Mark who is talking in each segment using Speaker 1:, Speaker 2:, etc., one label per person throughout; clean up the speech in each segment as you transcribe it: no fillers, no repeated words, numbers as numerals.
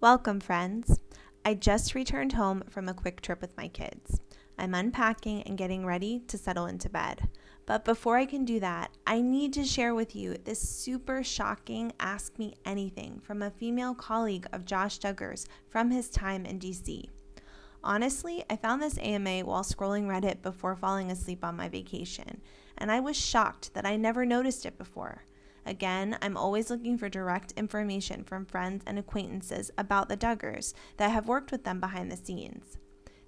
Speaker 1: Welcome, friends. I just returned home from a quick trip with my kids. I'm unpacking and getting ready to settle into bed. But before I can do that, I need to share with you this super shocking Ask Me Anything from a female colleague of Josh Duggar's from his time in DC. Honestly, I found this AMA while scrolling Reddit before falling asleep on my vacation, and I was shocked that I never noticed it before. Again, I'm always looking for direct information from friends and acquaintances about the Duggars that have worked with them behind the scenes.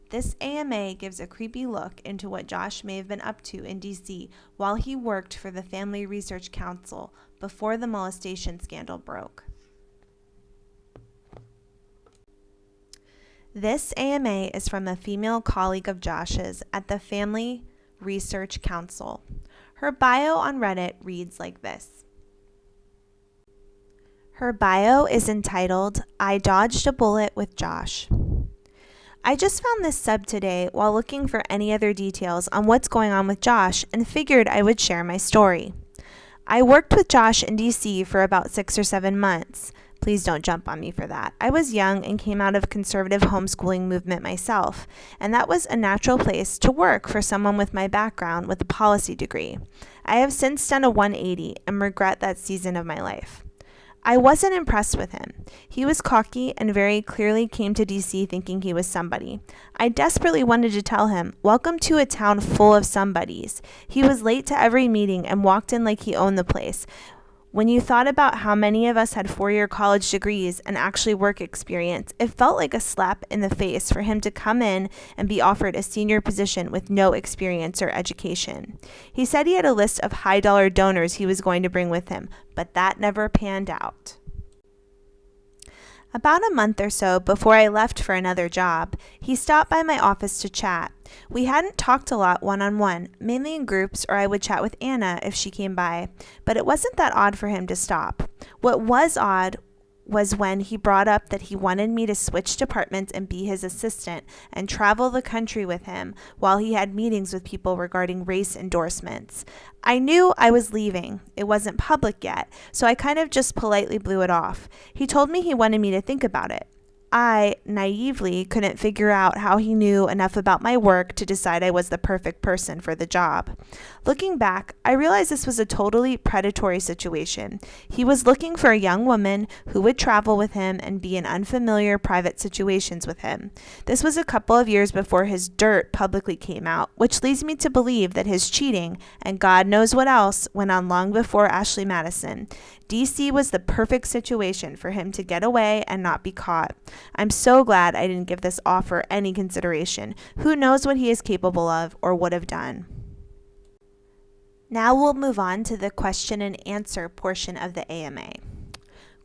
Speaker 1: This AMA gives a creepy look into what Josh may have been up to in DC while he worked for the Family Research Council before the molestation scandal broke. This AMA is from a female colleague of Josh's at the Family Research Council. Her bio on Reddit reads like this. Her bio is entitled, I Dodged a Bullet with Josh. I just found this sub today while looking for any other details on what's going on with Josh and figured I would share my story. I worked with Josh in DC for about 6 or 7 months. Please don't jump on me for that. I was young and came out of conservative homeschooling movement myself, and that was a natural place to work for someone with my background with a policy degree. I have since done a 180 and regret that season of my life. I wasn't impressed with him. He was cocky and very clearly came to DC thinking he was somebody. I desperately wanted to tell him, welcome to a town full of somebodies. He was late to every meeting and walked in like he owned the place. When you thought about how many of us had 4-year college degrees and actually work experience, it felt like a slap in the face for him to come in and be offered a senior position with no experience or education. He said he had a list of high-dollar donors he was going to bring with him, but that never panned out. About a month or so before I left for another job, he stopped by my office to chat. We hadn't talked a lot one-on-one, mainly in groups, or I would chat with Anna if she came by, but it wasn't that odd for him to stop. What was odd was when he brought up that he wanted me to switch departments and be his assistant and travel the country with him while he had meetings with people regarding race endorsements. I knew I was leaving. It wasn't public yet, so I kind of just politely blew it off. He told me he wanted me to think about it. I, naively, couldn't figure out how he knew enough about my work to decide I was the perfect person for the job. Looking back, I realized this was a totally predatory situation. He was looking for a young woman who would travel with him and be in unfamiliar private situations with him. This was a couple of years before his dirt publicly came out, which leads me to believe that his cheating, and God knows what else, went on long before Ashley Madison. DC was the perfect situation for him to get away and not be caught. I'm so glad I didn't give this offer any consideration. Who knows what he is capable of or would have done. Now we'll move on to the question and answer portion of the AMA.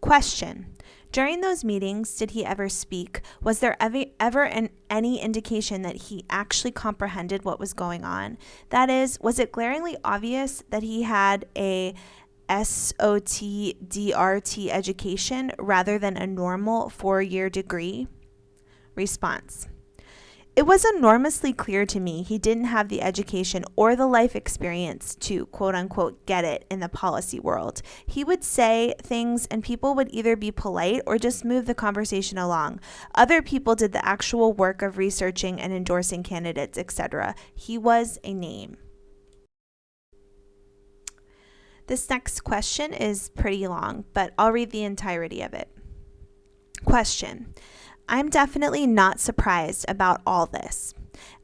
Speaker 1: Question. During those meetings, did he ever speak? Was there ever any indication that he actually comprehended what was going on? That is, was it glaringly obvious that he had a SOT-DRT education rather than a normal 4-year degree? Response. It was enormously clear to me he didn't have the education or the life experience to quote-unquote get it in the policy world. He would say things and people would either be polite or just move the conversation along. Other people did the actual work of researching and endorsing candidates, etc. He was a name. This next question is pretty long, but I'll read the entirety of it. Question. I'm definitely not surprised about all this.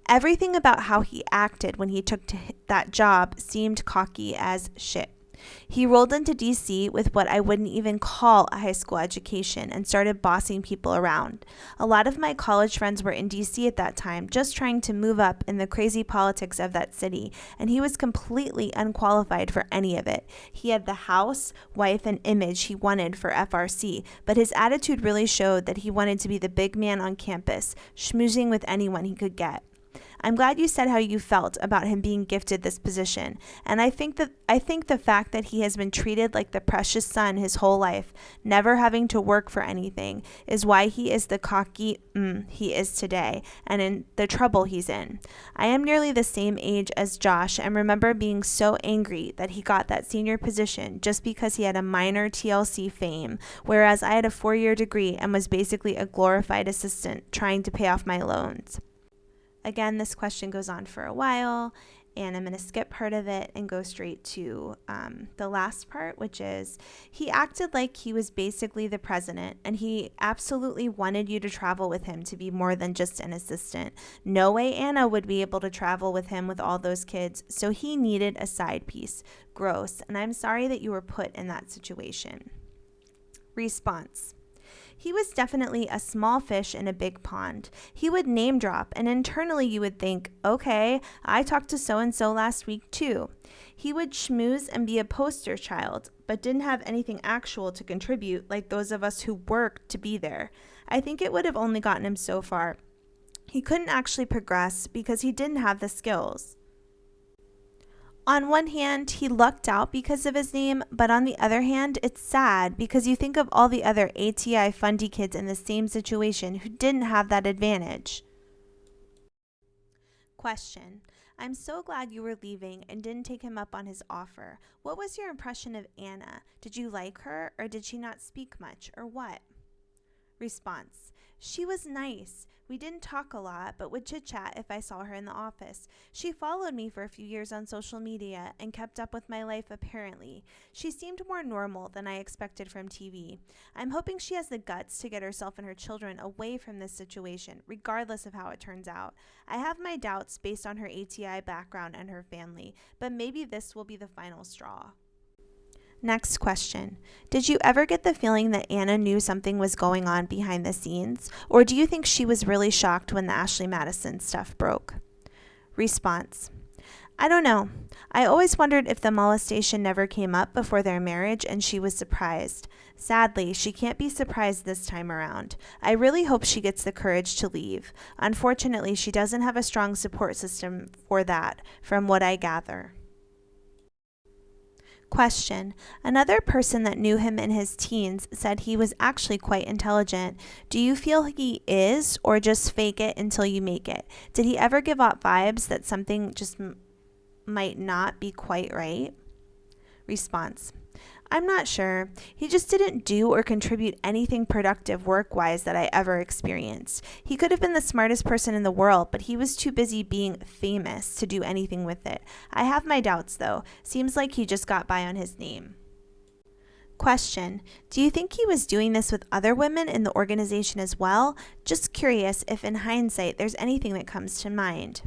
Speaker 1: Everything about how he acted when he took that job seemed cocky as shit. He rolled into DC with what I wouldn't even call a high school education and started bossing people around. A lot of my college friends were in DC at that time, just trying to move up in the crazy politics of that city, and he was completely unqualified for any of it. He had the house, wife, and image he wanted for FRC, but his attitude really showed that he wanted to be the big man on campus, schmoozing with anyone he could get. I'm glad you said how you felt about him being gifted this position, and I think the fact that he has been treated like the precious son his whole life, never having to work for anything, is why he is the cocky he is today, and in the trouble he's in. I am nearly the same age as Josh and remember being so angry that he got that senior position just because he had a minor TLC fame, whereas I had a 4-year degree and was basically a glorified assistant trying to pay off my loans. Again, this question goes on for a while, and I'm going to skip part of it and go straight to the last part, which is he acted like he was basically the president, and he absolutely wanted you to travel with him to be more than just an assistant. No way Anna would be able to travel with him with all those kids, so he needed a side piece. Gross, and I'm sorry that you were put in that situation. Response. He was definitely a small fish in a big pond. He would name drop, and internally you would think, okay, I talked to so-and-so last week too. He would schmooze and be a poster child, but didn't have anything actual to contribute like those of us who worked to be there. I think it would have only gotten him so far. He couldn't actually progress because he didn't have the skills. On one hand, he lucked out because of his name, but on the other hand, it's sad because you think of all the other ATI fundy kids in the same situation who didn't have that advantage. Question. I'm so glad you were leaving and didn't take him up on his offer. What was your impression of Anna? Did you like her, or did she not speak much, or what? Response. She was nice. We didn't talk a lot, but would chit-chat if I saw her in the office. She followed me for a few years on social media and kept up with my life apparently. She seemed more normal than I expected from TV. I'm hoping she has the guts to get herself and her children away from this situation, regardless of how it turns out. I have my doubts based on her ATI background and her family, but maybe this will be the final straw. Next question. Did you ever get the feeling that Anna knew something was going on behind the scenes, or do you think she was really shocked when the Ashley Madison stuff broke? Response. I don't know. I always wondered if the molestation never came up before their marriage and she was surprised. Sadly, she can't be surprised this time around. I really hope she gets the courage to leave. Unfortunately, she doesn't have a strong support system for that, from what I gather. Question. Another person that knew him in his teens said he was actually quite intelligent. Do you feel he is, or just fake it until you make it? Did he ever give off vibes that something just might not be quite right? Response. I'm not sure. He just didn't do or contribute anything productive work-wise that I ever experienced. He could have been the smartest person in the world, but he was too busy being famous to do anything with it. I have my doubts, though. Seems like he just got by on his name. Question. Do you think he was doing this with other women in the organization as well? Just curious if in hindsight there's anything that comes to mind.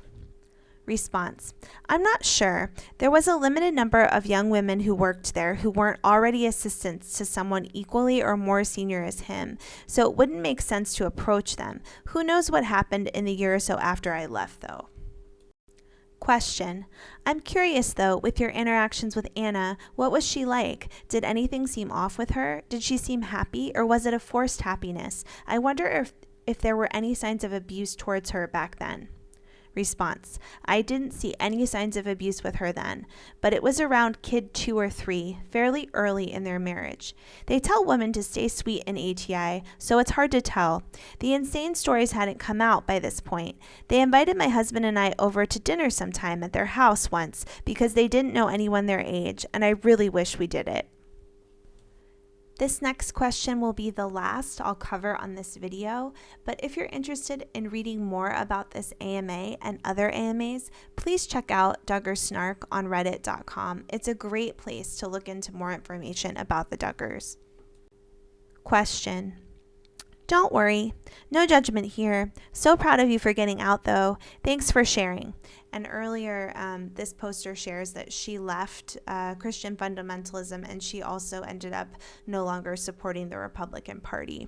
Speaker 1: Response. I'm not sure. There was a limited number of young women who worked there who weren't already assistants to someone equally or more senior as him, so it wouldn't make sense to approach them. Who knows what happened in the year or so after I left, though. Question. I'm curious, though, with your interactions with Anna, what was she like? Did anything seem off with her? Did she seem happy, or was it a forced happiness? I wonder if there were any signs of abuse towards her back then. Response. I didn't see any signs of abuse with her then, but it was around kid 2 or 3, fairly early in their marriage. They tell women to stay sweet in ATI, so it's hard to tell. The insane stories hadn't come out by this point. They invited my husband and I over to dinner sometime at their house once because they didn't know anyone their age, and I really wish we did it. This next question will be the last I'll cover on this video, but if you're interested in reading more about this AMA and other AMAs, please check out Duggar Snark on reddit.com. It's a great place to look into more information about the Duggars. Question. Don't worry, no judgment here. So proud of you for getting out though. Thanks for sharing. And earlier, this poster shares that she left Christian fundamentalism and she also ended up no longer supporting the Republican Party.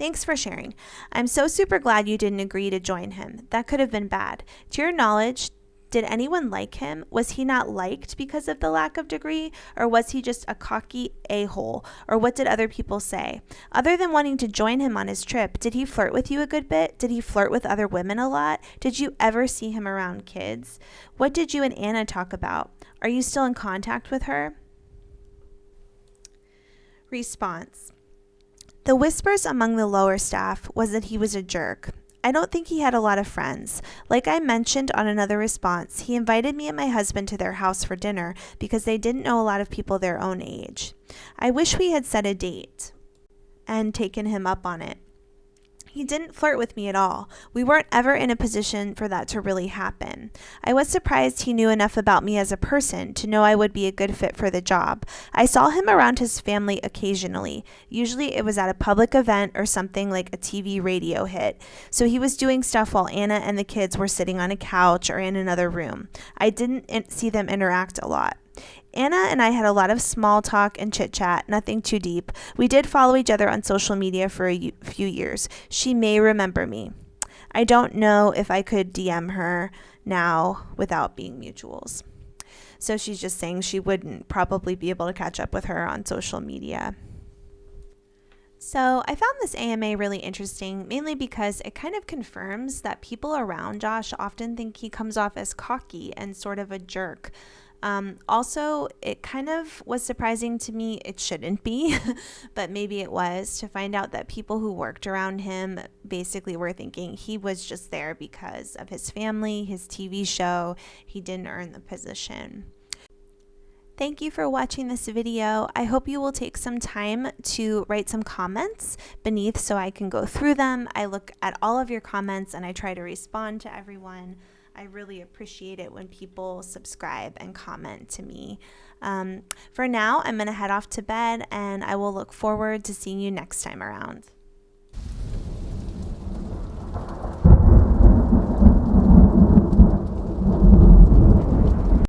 Speaker 1: Thanks for sharing. I'm so super glad you didn't agree to join him. That could have been bad. To your knowledge, Did anyone like him? Was he not liked because of the lack of degree? Or was he just a cocky a-hole? Or what did other people say? Other than wanting to join him on his trip, did he flirt with you a good bit? Did he flirt with other women a lot? Did you ever see him around kids? What did you and Anna talk about? Are you still in contact with her? Response. The whispers among the lower staff was that he was a jerk. I don't think he had a lot of friends. Like I mentioned on another response, he invited me and my husband to their house for dinner because they didn't know a lot of people their own age. I wish we had set a date and taken him up on it. He didn't flirt with me at all. We weren't ever in a position for that to really happen. I was surprised he knew enough about me as a person to know I would be a good fit for the job. I saw him around his family occasionally. Usually it was at a public event or something like a TV radio hit. So he was doing stuff while Anna and the kids were sitting on a couch or in another room. I didn't see them interact a lot. Anna and I had a lot of small talk and chit-chat, nothing too deep. We did follow each other on social media for a few years. She may remember me. I don't know if I could DM her now without being mutuals. So she's just saying she wouldn't probably be able to catch up with her on social media. So I found this AMA really interesting, mainly because it kind of confirms that people around Josh often think he comes off as cocky and sort of a jerk. Also, it kind of was surprising to me, it shouldn't be, but maybe it was, to find out that people who worked around him basically were thinking he was just there because of his family, his TV show. He didn't earn the position. Thank you for watching this video. I hope you will take some time to write some comments beneath so I can go through them. I look at all of your comments and I try to respond to everyone. I really appreciate it when people subscribe and comment to me. For now, I'm going to head off to bed and I will look forward to seeing you next time around.